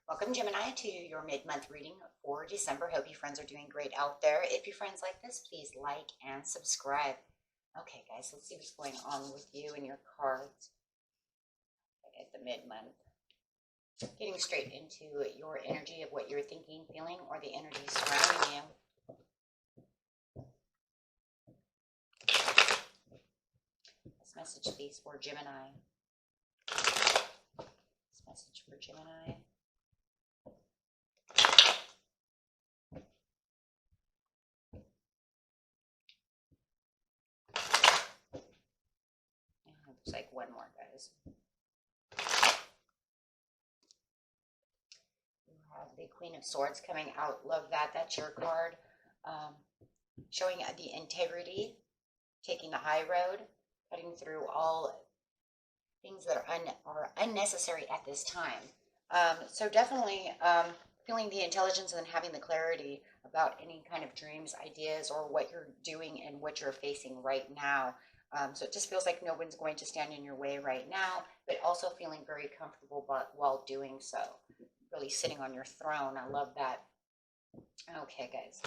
Welcome, Gemini, to your mid-month reading for December. Hope you friends are doing great out there. If your friends like this, please like and subscribe. Okay, guys, let's see what's going on with you and your cards at the mid-month. Getting straight into your energy of what you're thinking, feeling, or the energy surrounding you. This message, please, for Gemini. This message for Gemini. Looks like one more, guys. You have the Queen of Swords coming out. Love that. That's your card. Showing the integrity, taking the high road, cutting through all things that are unnecessary at this time. So definitely feeling the intelligence and having the clarity about any kind of dreams, ideas, or what you're doing and what you're facing right now. So it just feels like no one's going to stand in your way right now, but also feeling very comfortable while doing so. Really sitting on your throne. I love that. Okay, guys.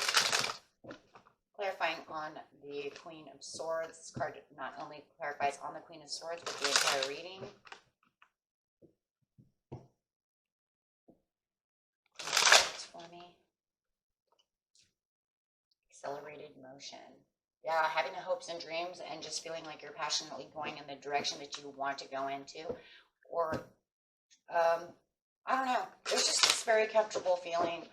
Clarifying on the Queen of Swords. This card not only clarifies on the Queen of Swords, but the entire reading. For me. Accelerated motion. Yeah, having the hopes and dreams and just feeling like you're passionately going in the direction that you want to go into. Or, I don't know. There's just this very comfortable feeling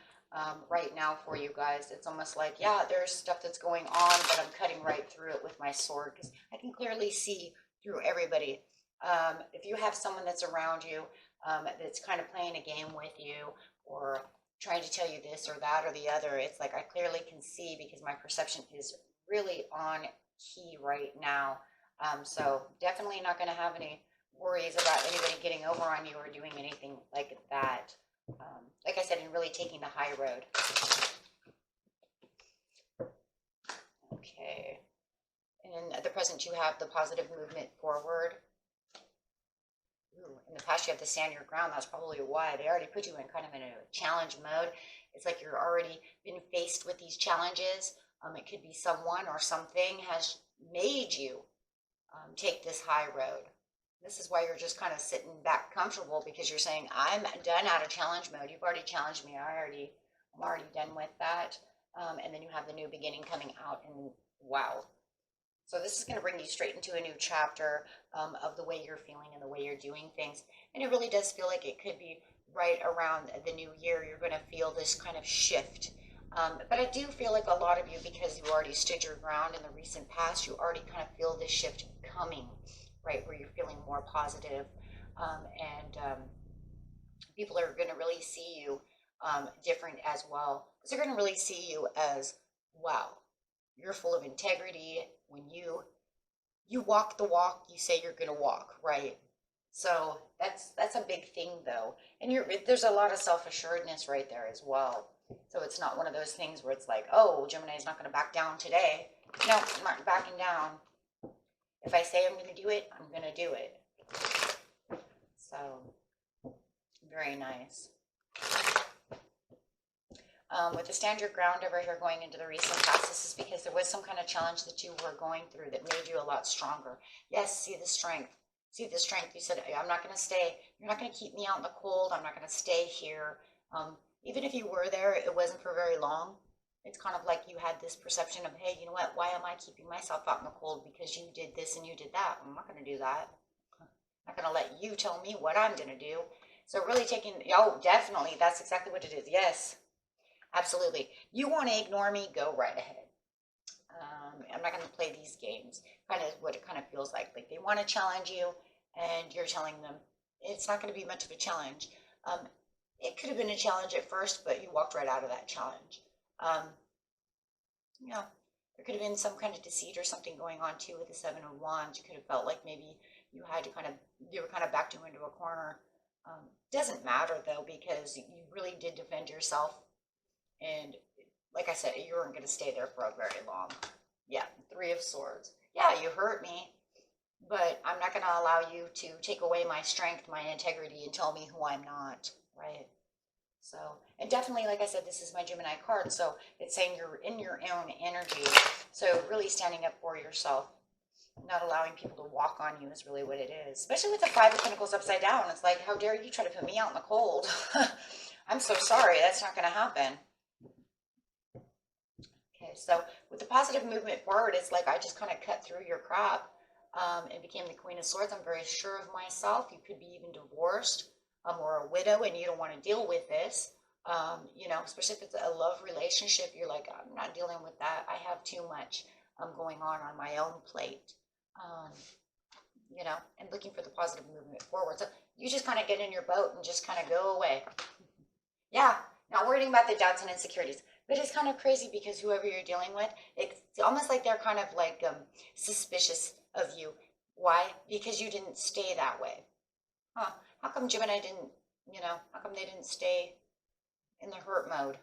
right now for you guys. It's almost like, yeah, there's stuff that's going on, but I'm cutting right through it with my sword because I can clearly see through everybody. If you have someone that's around you that's kind of playing a game with you or trying to tell you this or that or the other, it's like I clearly can see because my perception is really on key right now. So definitely not going to have any worries about anybody getting over on you or doing anything like that. Like I said, and really taking the high road. Okay. And at the present, you have the positive movement forward. Ooh, in the past, you have to stand your ground. That's probably why they already put you in kind of in a challenge mode. It's like you're already been faced with these challenges. It could be someone or something has made you take this high road. This is why you're just kind of sitting back comfortable because you're saying, I'm done out of challenge mode. You've already challenged me. I'm already done with that. And then you have the new beginning coming out and wow. So this is going to bring you straight into a new chapter of the way you're feeling and the way you're doing things. And it really does feel like it could be right around the new year. You're going to feel this kind of shift. But I do feel like a lot of you, because you already stood your ground in the recent past, you already kind of feel this shift coming, right, where you're feeling more positive, and people are going to really see you different as well. Because they're going to really see you as, wow, you're full of integrity. When you walk the walk, you say you're going to walk, right? So that's a big thing, though. And there's a lot of self-assuredness right there as well. So it's not one of those things where it's like, oh, Gemini's not going to back down today. No, I'm not backing down. If I say I'm going to do it, I'm going to do it. So, very nice. With the stand your ground over here going into the recent past, this is because there was some kind of challenge that you were going through that made you a lot stronger. Yes, see the strength. See the strength. You said, I'm not going to stay. You're not going to keep me out in the cold. I'm not going to stay here. Even if you were there, it wasn't for very long. It's kind of like you had this perception of, hey, you know what? Why am I keeping myself out in the cold? Because you did this and you did that. I'm not going to do that. I'm not going to let you tell me what I'm going to do. So really taking, oh, definitely. That's exactly what it is. Yes, absolutely. You want to ignore me? Go right ahead. I'm not going to play these games. Kind of what it kind of feels like. Like they want to challenge you and you're telling them it's not going to be much of a challenge. It could have been a challenge at first, but you walked right out of that challenge. You know, there could have been some kind of deceit or something going on too with the Seven of Wands. You could have felt like maybe you had to you were kind of backed into a corner. Doesn't matter though, because you really did defend yourself. And like I said, you weren't going to stay there for a very long. Yeah, Three of Swords. Yeah, you hurt me, but I'm not going to allow you to take away my strength, my integrity, and tell me who I'm not, right? So, and definitely, like I said, this is my Gemini card. So it's saying you're in your own energy. So really standing up for yourself, not allowing people to walk on you is really what it is. Especially with the Five of Pentacles upside down. It's like, how dare you try to put me out in the cold? I'm so sorry. That's not going to happen. Okay, so with the positive movement forward, it's like I just kind of cut through your crap and became the Queen of Swords. I'm very sure of myself. You could be even divorced or a widow and you don't want to deal with this. You know, especially if it's a love relationship, you're like, I'm not dealing with that. I have too much going on my own plate. You know, and looking for the positive movement forward. So you just kind of get in your boat and just kind of go away. Yeah, not worrying about the doubts and insecurities. But it's kind of crazy because whoever you're dealing with, it's almost like they're kind of like suspicious of you. Why? Because you didn't stay that way. Huh? How come Gemini didn't, you know, how come they didn't stay in the hurt mode?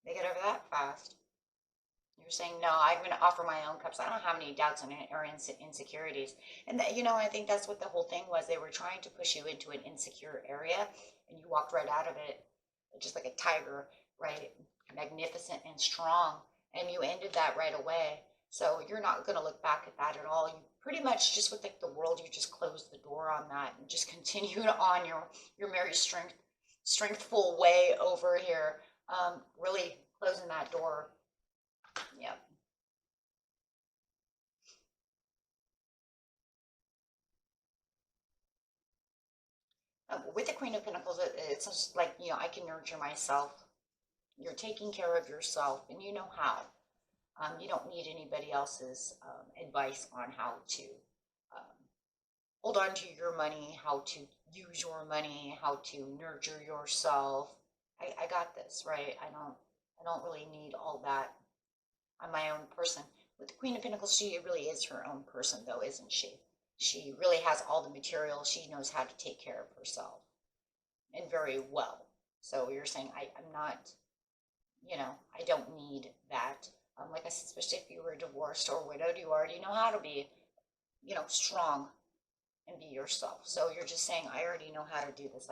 They get over that fast. You're saying, no, I'm going to offer my own cups. I don't have any doubts or insecurities. And, that, you know, I think that's what the whole thing was. They were trying to push you into an insecure area, and you walked right out of it, just like a tiger, right? Magnificent and strong. And you ended that right away. So you're not going to look back at that at all. You pretty much just with like the world, you just closed the door on that and just continued on your very strengthful way over here, really closing that door. Yep. With the Queen of Pentacles, it's just like, you know, I can nurture myself. You're taking care of yourself, and you know how. You don't need anybody else's advice on how to hold on to your money, how to use your money, how to nurture yourself. I got this, right? I don't really need all that. I'm my own person. With the Queen of Pentacles, she really is her own person, though, isn't she? She really has all the material. She knows how to take care of herself, and very well. So you're saying, I'm not, you know, I don't need that. Like I said, especially if you were divorced or widowed, you already know how to be, you know, strong and be yourself. So you're just saying, I already know how to do this.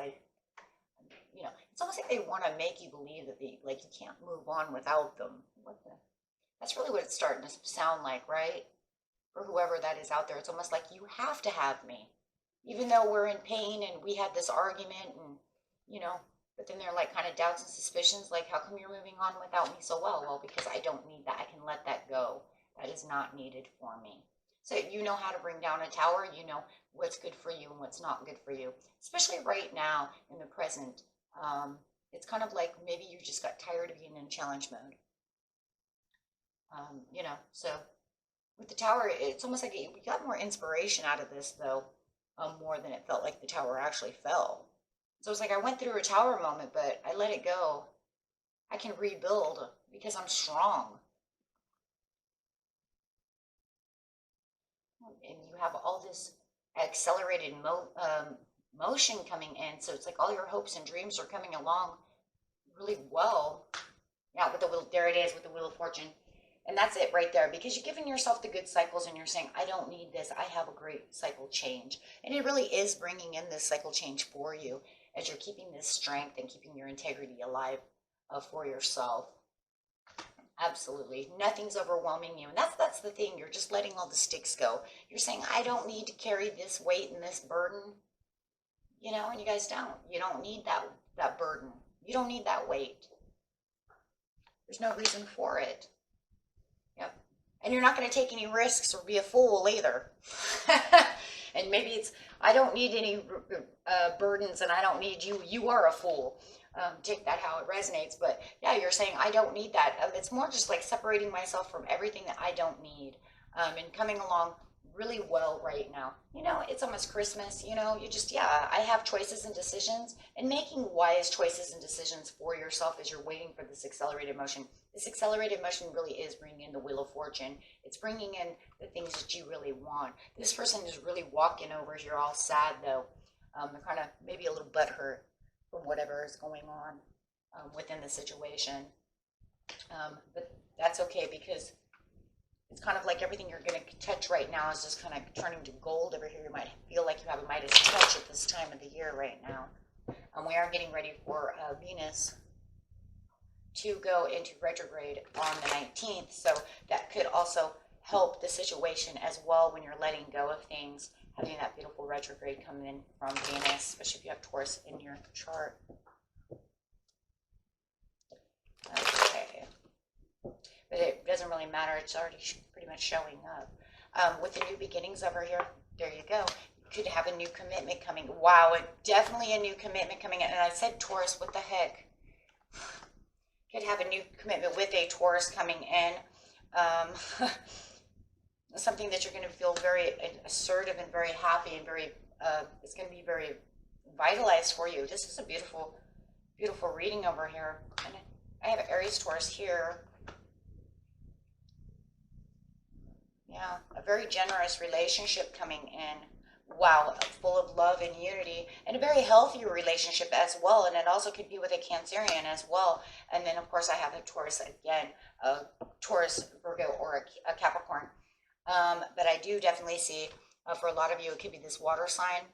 You know, it's almost like they want to make you believe that like you can't move on without them. That's really what it's starting to sound like, right? For whoever that is out there, it's almost like you have to have me, even though we're in pain and we had this argument, and you know. But then they're like kind of doubts and suspicions, like, how come you're moving on without me so well? Well, because I don't need that. I can let that go. That is not needed for me. So you know how to bring down a tower. You know what's good for you and what's not good for you, especially right now in the present. It's kind of like maybe you just got tired of being in challenge mode. You know, so with the tower, it's almost like we got more inspiration out of this, though, more than it felt like the tower actually fell. So it's like I went through a tower moment, but I let it go. I can rebuild because I'm strong. And you have all this accelerated motion coming in. So it's like all your hopes and dreams are coming along really well. Yeah, with the wheel, there it is with the Wheel of Fortune. And that's it right there, because you're giving yourself the good cycles and you're saying, I don't need this. I have a great cycle change. And it really is bringing in this cycle change for you as you're keeping this strength and keeping your integrity alive for yourself. Absolutely. Nothing's overwhelming you. And that's the thing. You're just letting all the sticks go. You're saying, I don't need to carry this weight and this burden. You know, and you guys don't. You don't need that burden. You don't need that weight. There's no reason for it. Yep. And you're not going to take any risks or be a fool either. And maybe it's, I don't need any burdens and I don't need you. You are a fool. Take that how it resonates. But yeah, you're saying, I don't need that. It's more just like separating myself from everything that I don't need and coming along really well right now. You know, it's almost Christmas, you know, you just, yeah, I have choices and decisions, and making wise choices and decisions for yourself as you're waiting for this accelerated motion. This accelerated motion really is bringing in the Wheel of Fortune. It's bringing in the things that you really want. This person is really walking over here all sad, though. They're kind of maybe a little butthurt from whatever is going on within the situation. But that's okay, because it's kind of like everything you're going to touch right now is just kind of turning to gold over here. You might feel like you have a Midas touch at this time of the year right now. We are getting ready for Venus to go into retrograde on the 19th. So that could also help the situation as well when you're letting go of things, having that beautiful retrograde come in from Venus, especially if you have Taurus in your chart. Okay. But it doesn't really matter. It's already pretty much showing up. With the new beginnings over here, there you go. You could have a new commitment coming. Wow, definitely a new commitment coming in. And I said Taurus, what the heck? Could have a new commitment with a Taurus coming in. Something that you're going to feel very assertive and very happy and very, it's going to be very vitalized for you. This is a beautiful, beautiful reading over here. And I have Aries Taurus here. Yeah, a very generous relationship coming in. Wow, full of love and unity, and a very healthy relationship as well. And it also could be with a Cancerian as well. And then, of course, I have a Taurus again, a Taurus, Virgo, or a Capricorn. But I do definitely see, for a lot of you, it could be this water sign.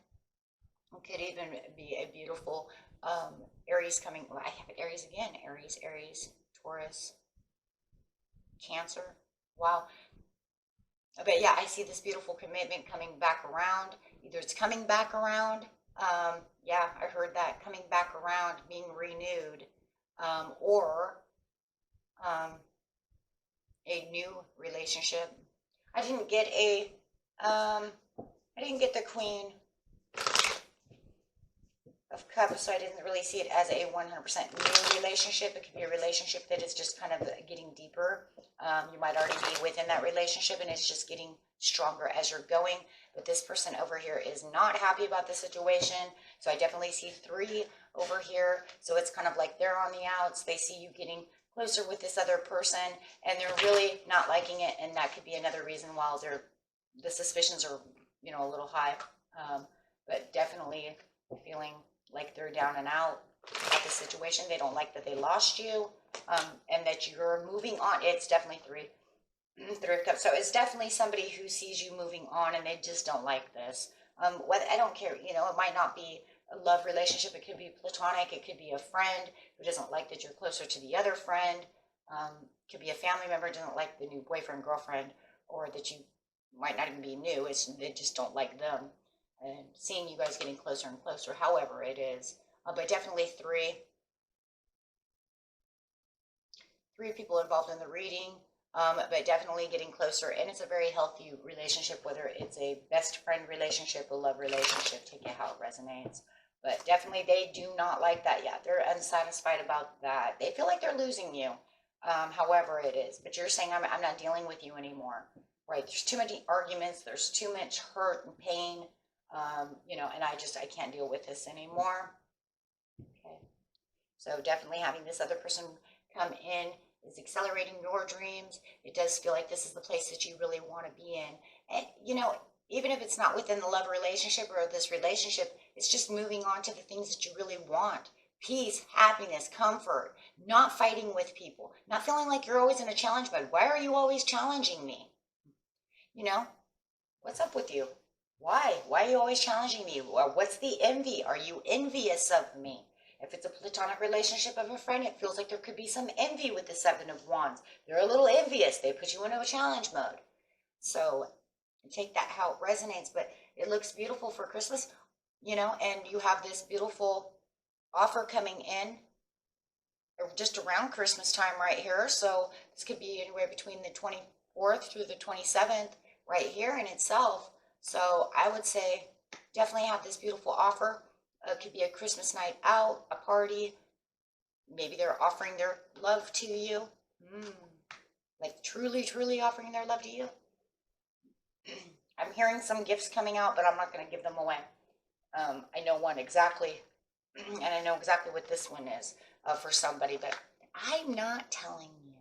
It could even be a beautiful Aries coming. Well, I have Aries again. Aries, Taurus, Cancer. Wow. But yeah, I see this beautiful commitment coming back around. Either it's coming back around. Yeah, I heard that. Coming back around, being renewed. Or a new relationship. I didn't get the Queen of Cups, so I didn't really see it as a 100% new relationship. It could be a relationship that is just kind of getting deeper. You might already be within that relationship and it's just getting stronger as you're going. But this person over here is not happy about the situation. So I definitely see 3 over here. So it's kind of like they're on the outs. They see you getting closer with this other person and they're really not liking it. And that could be another reason why the suspicions are, a little high. But definitely feeling like they're down and out about the situation. They don't like that they lost you, and that you're moving on. It's definitely 3 of Cups. So it's definitely somebody who sees you moving on and they just don't like this. I don't care, it might not be a love relationship. It could be platonic. It could be a friend who doesn't like that you're closer to the other friend. It could be a family member who doesn't like the new boyfriend, girlfriend, or that you might not even be new. They just don't like them. And seeing you guys getting closer and closer, however it is. But definitely 3 people involved in the reading, but definitely getting closer. And it's a very healthy relationship, whether it's a best friend relationship, a love relationship, take it how it resonates. But definitely they do not like that yet. They're unsatisfied about that. They feel like they're losing you, however it is. But you're saying, I'm not dealing with you anymore, right? There's too many arguments. There's too much hurt and pain. And I can't deal with this anymore. Okay. So definitely having this other person come in is accelerating your dreams. It does feel like this is the place that you really want to be in. And, even if it's not within the love relationship or this relationship, it's just moving on to the things that you really want. Peace, happiness, comfort, not fighting with people, not feeling like you're always in a challenge mode. Why are you always challenging me? What's up with you? Why? Why are you always challenging me? What's the envy? Are you envious of me? If it's a platonic relationship of a friend, it feels like there could be some envy with the 7 of Wands. They're a little envious. They put you into a challenge mode. So take that how it resonates. But it looks beautiful for Christmas, and you have this beautiful offer coming in just around Christmas time right here. So this could be anywhere between the 24th through the 27th right here in itself. So I would say definitely have this beautiful offer. It could be a Christmas night out, a party. Maybe they're offering their love to you. Like truly, truly offering their love to you. I'm hearing some gifts coming out, but I'm not going to give them away. I know one exactly, and I know exactly what this one is for somebody, but I'm not telling you.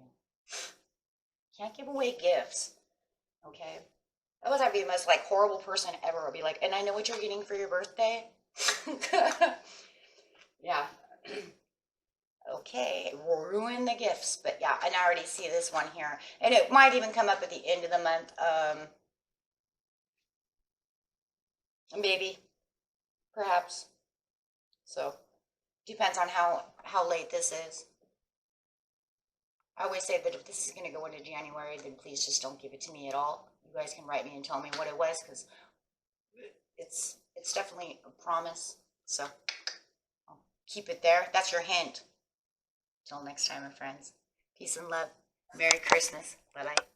Can't give away gifts, okay? Otherwise, I'd be the most horrible person ever. I'd be like, and I know what you're getting for your birthday. Yeah. Okay, ruin the gifts. But yeah, and I already see this one here. And it might even come up at the end of the month. Maybe. Perhaps. So Depends on how late this is. I always say that if this is going to go into January, then please just don't give it to me at all. You guys can write me and tell me what it was, because it's definitely a promise. So I'll keep it there. That's your hint. Till next time, my friends. Peace and love. Merry Christmas. Bye-bye.